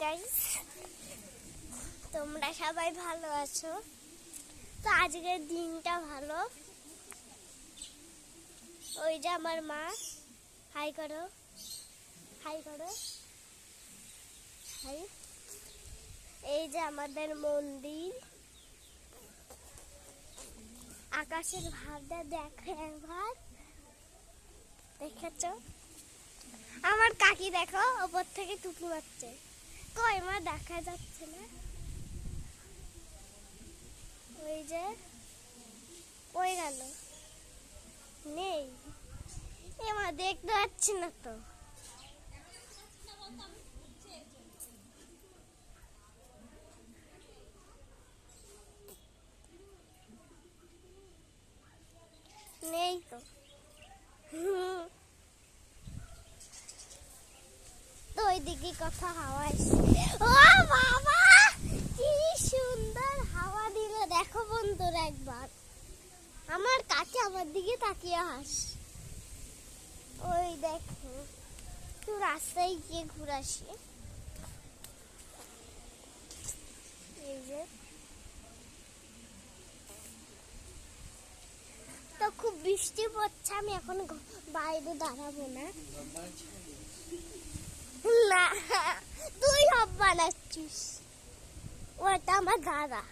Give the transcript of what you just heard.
Guys, তোমরা সবাই ভালো আছো? তো আজকের দিনটা ভালো। ওই যে আমার মা, হাই করো, হাই করো, হাই। এই যে আমাদের মন্দির, আকাশের ভাবটা দেখো একবার, দেখেছো? আমার কাকি দেখো ওপর থেকে টুপি মারছে, কই মা দেখা যাচ্ছে না। ওই যে ওই গেল, নেই এমা, দেখতে পাচ্ছি না তো। নেই তো। তো ওইদিকে কথা হাওয়া আসছে। ও বাবা, কি সুন্দর হাওয়া দিল দেখো বন্ধুরা একবার। আমার কাছে আমার দিকে তাকিয়ে হাস। ওই দেখো, তুই রাস্তায় গিয়ে ঘুরাসি। এই যে তো খুব বৃষ্টি পড়ছে, আমি এখন বাইরে দাঁড়াবো না। না, তুই সব বানাচ্ছিস, ওটা আমার দাদা।